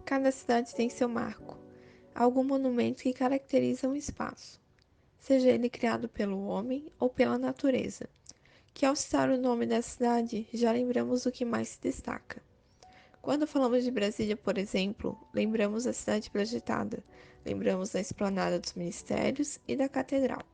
Cada cidade tem seu marco, algum monumento que caracteriza um espaço, seja ele criado pelo homem ou pela natureza, que ao citar o nome da cidade já lembramos o que mais se destaca. Quando falamos de Brasília, por exemplo, lembramos da cidade projetada, lembramos da esplanada dos ministérios e da catedral.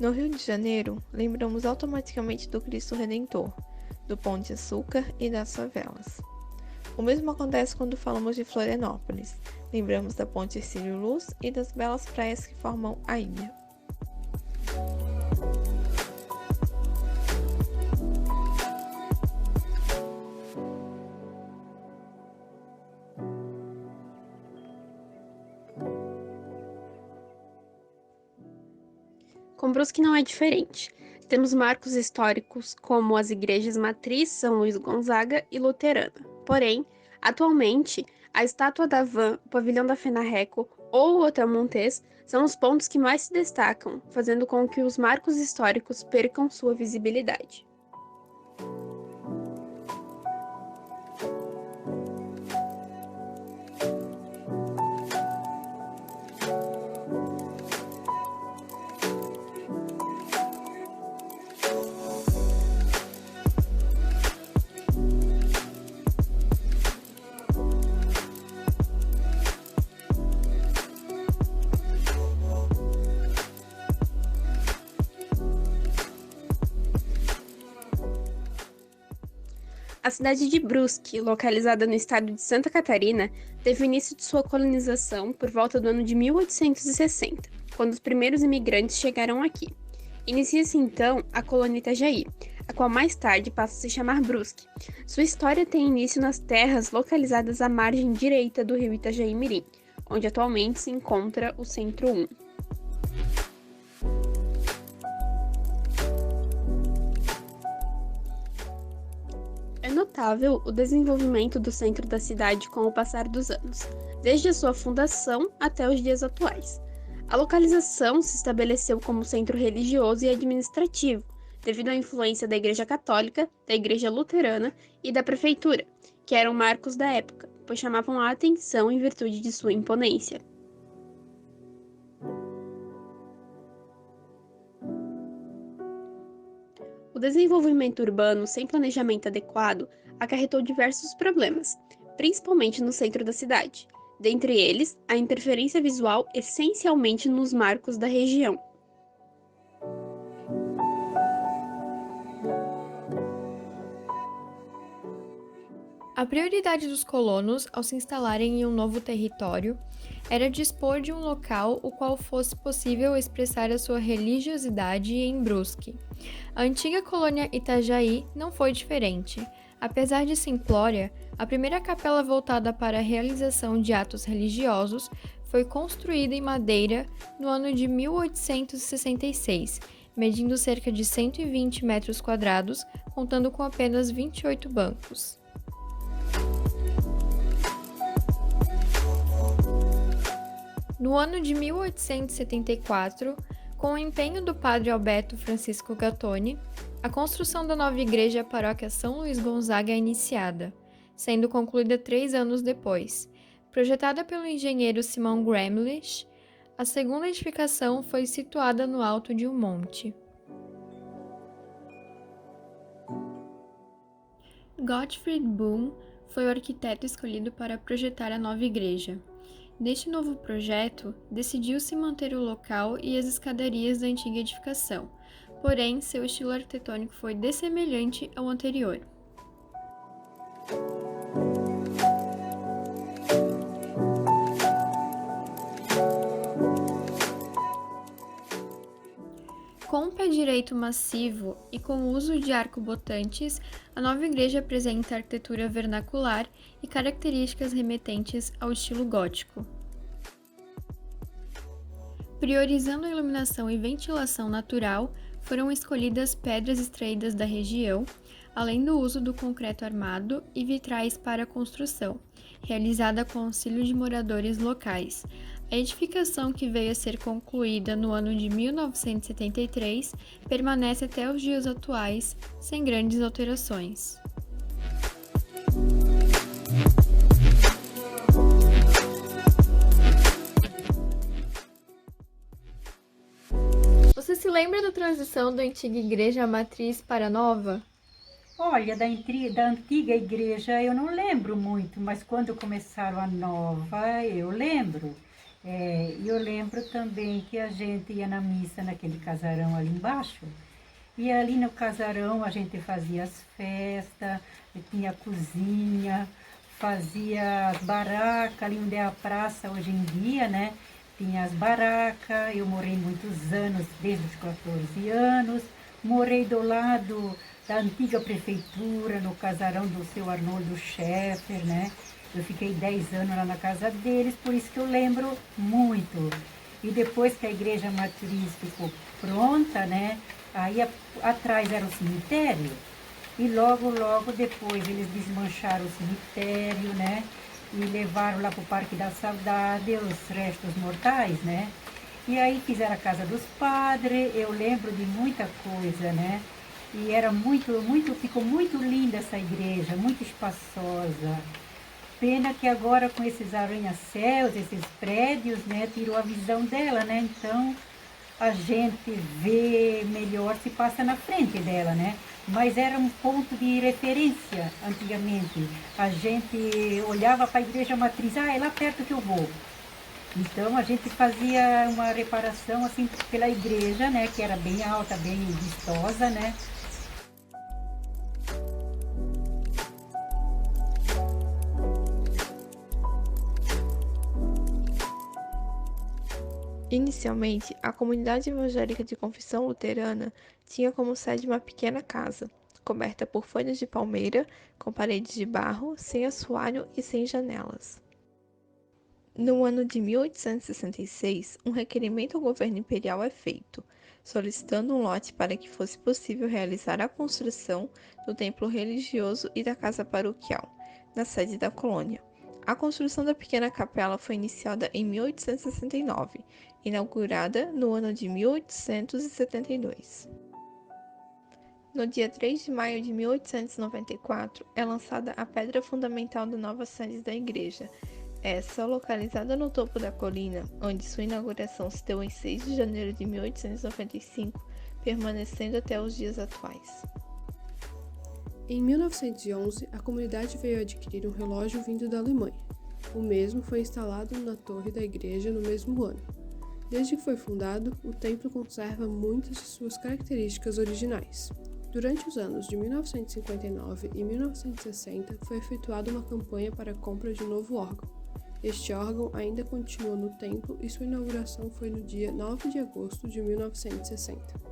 No Rio de Janeiro, lembramos automaticamente do Cristo Redentor, do Pão de Açúcar e das favelas. O mesmo acontece quando falamos de Florianópolis. Lembramos da Ponte Hercílio Luz e das belas praias que formam a ilha. Com Brusque não é diferente. Temos marcos históricos como as igrejas Matriz, São Luís Gonzaga e Luterana. Porém, atualmente, a Estátua da Van, o Pavilhão da Fenarreco ou o Hotel Montes são os pontos que mais se destacam, fazendo com que os marcos históricos percam sua visibilidade. A cidade de Brusque, localizada no estado de Santa Catarina, teve início de sua colonização por volta do ano de 1860, quando os primeiros imigrantes chegaram aqui. Inicia-se então a colônia Itajaí, a qual mais tarde passa a se chamar Brusque. Sua história tem início nas terras localizadas à margem direita do rio Itajaí-Mirim, onde atualmente se encontra o Centro 1. É notável o desenvolvimento do centro da cidade com o passar dos anos, desde a sua fundação até os dias atuais. A localização se estabeleceu como centro religioso e administrativo, devido à influência da Igreja Católica, da Igreja Luterana e da Prefeitura, que eram marcos da época, pois chamavam a atenção em virtude de sua imponência. O desenvolvimento urbano sem planejamento adequado acarretou diversos problemas, principalmente no centro da cidade. Dentre eles, a interferência visual essencialmente nos marcos da região. A prioridade dos colonos, ao se instalarem em um novo território, era dispor de um local o qual fosse possível expressar a sua religiosidade em Brusque. A antiga colônia Itajaí não foi diferente. Apesar de simplória, a primeira capela voltada para a realização de atos religiosos foi construída em madeira no ano de 1866, medindo cerca de 120 metros quadrados, contando com apenas 28 bancos. No ano de 1874, com o empenho do padre Alberto Francisco Gattoni, a construção da nova igreja paróquia São Luís Gonzaga é iniciada, sendo concluída 3 anos depois. Projetada pelo engenheiro Simon Gramlich, a segunda edificação foi situada no alto de um monte. Gottfried Boom foi o arquiteto escolhido para projetar a nova igreja. Neste novo projeto, decidiu-se manter o local e as escadarias da antiga edificação, porém, seu estilo arquitetônico foi dessemelhante ao anterior. Com um pé direito massivo e com o uso de arcobotantes, a nova igreja apresenta arquitetura vernacular e características remetentes ao estilo gótico. Priorizando a iluminação e ventilação natural, foram escolhidas pedras extraídas da região, além do uso do concreto armado e vitrais para a construção, realizada com auxílio de moradores locais. A edificação, que veio a ser concluída no ano de 1973, permanece até os dias atuais, sem grandes alterações. Você se lembra da transição da antiga igreja matriz para a nova? Olha, da antiga igreja eu não lembro muito, mas quando começaram a nova eu lembro. E eu lembro também que a gente ia na missa naquele casarão ali embaixo. E ali no casarão a gente fazia as festas, tinha cozinha, fazia as barracas, ali onde é a praça hoje em dia, né? Tinha as barracas, eu morei muitos anos, desde os 14 anos. Morei do lado da antiga prefeitura, no casarão do seu Arnoldo Scheffer, né? Eu fiquei 10 anos lá na casa deles, por isso que eu lembro muito. E depois que a igreja matriz ficou pronta, né? Aí atrás era o cemitério, e logo depois eles desmancharam o cemitério, né? E levaram lá para o Parque da Saudade os restos mortais, né? E aí fizeram a casa dos padres, eu lembro de muita coisa, né? E era ficou muito linda essa igreja, muito espaçosa. Pena que agora com esses arranha-céus, esses prédios, né, tirou a visão dela, né? Então a gente vê melhor se passa na frente dela, né? Mas era um ponto de referência antigamente. A gente olhava para a igreja matriz, é lá perto que eu vou. Então a gente fazia uma reparação assim pela igreja, né, que era bem alta, bem vistosa, né? Inicialmente, a comunidade evangélica de confissão luterana tinha como sede uma pequena casa, coberta por folhas de palmeira, com paredes de barro, sem assoalho e sem janelas. No ano de 1866, um requerimento ao governo imperial é feito, solicitando um lote para que fosse possível realizar a construção do templo religioso e da casa paroquial, na sede da colônia. A construção da pequena capela foi iniciada em 1869, inaugurada no ano de 1872. No dia 3 de maio de 1894, é lançada a pedra fundamental da nova sede da igreja, essa localizada no topo da colina, onde sua inauguração se deu em 6 de janeiro de 1895, permanecendo até os dias atuais. Em 1911, a comunidade veio adquirir um relógio vindo da Alemanha. O mesmo foi instalado na torre da igreja no mesmo ano. Desde que foi fundado, o templo conserva muitas de suas características originais. Durante os anos de 1959 e 1960, foi efetuada uma campanha para a compra de um novo órgão. Este órgão ainda continua no templo e sua inauguração foi no dia 9 de agosto de 1960.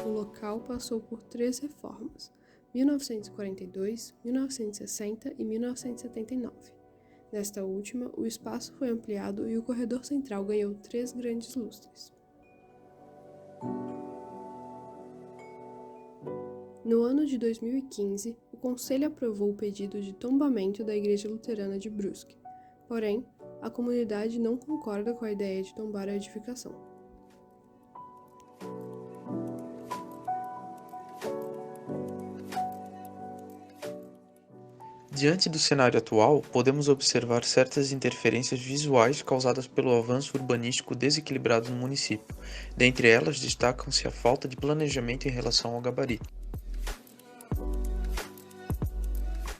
O local passou por 3 reformas, 1942, 1960 e 1979. Nesta última, o espaço foi ampliado e o corredor central ganhou 3 grandes lustres. No ano de 2015, o Conselho aprovou o pedido de tombamento da Igreja Luterana de Brusque. Porém, a comunidade não concorda com a ideia de tombar a edificação. Diante do cenário atual, podemos observar certas interferências visuais causadas pelo avanço urbanístico desequilibrado no município. Dentre elas, destacam-se a falta de planejamento em relação ao gabarito.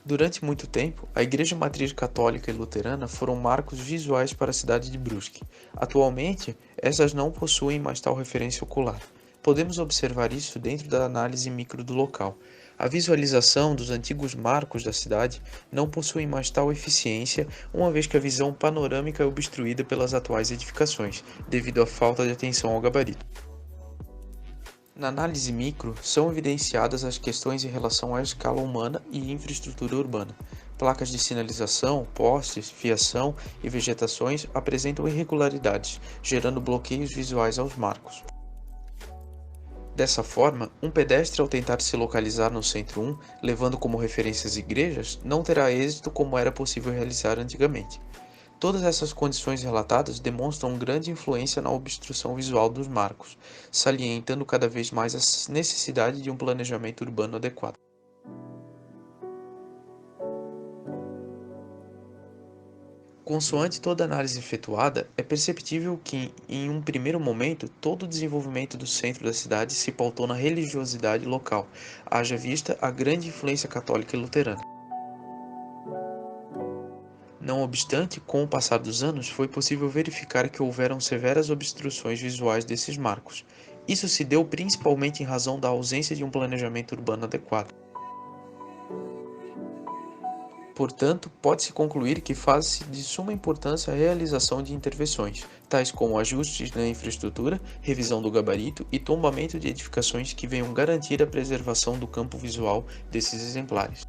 Durante muito tempo, a Igreja Matriz Católica e Luterana foram marcos visuais para a cidade de Brusque. Atualmente, essas não possuem mais tal referência ocular. Podemos observar isso dentro da análise micro do local. A visualização dos antigos marcos da cidade não possui mais tal eficiência, uma vez que a visão panorâmica é obstruída pelas atuais edificações, devido à falta de atenção ao gabarito. Na análise micro, são evidenciadas as questões em relação à escala humana e infraestrutura urbana. Placas de sinalização, postes, fiação e vegetações apresentam irregularidades, gerando bloqueios visuais aos marcos. Dessa forma, um pedestre ao tentar se localizar no Centro 1, levando como referência as igrejas, não terá êxito como era possível realizar antigamente. Todas essas condições relatadas demonstram grande influência na obstrução visual dos marcos, salientando cada vez mais a necessidade de um planejamento urbano adequado. Consoante toda análise efetuada, é perceptível que, em um primeiro momento, todo o desenvolvimento do centro da cidade se pautou na religiosidade local, haja vista a grande influência católica e luterana. Não obstante, com o passar dos anos, foi possível verificar que houveram severas obstruções visuais desses marcos. Isso se deu principalmente em razão da ausência de um planejamento urbano adequado. Portanto, pode-se concluir que faz-se de suma importância a realização de intervenções, tais como ajustes na infraestrutura, revisão do gabarito e tombamento de edificações que venham garantir a preservação do campo visual desses exemplares.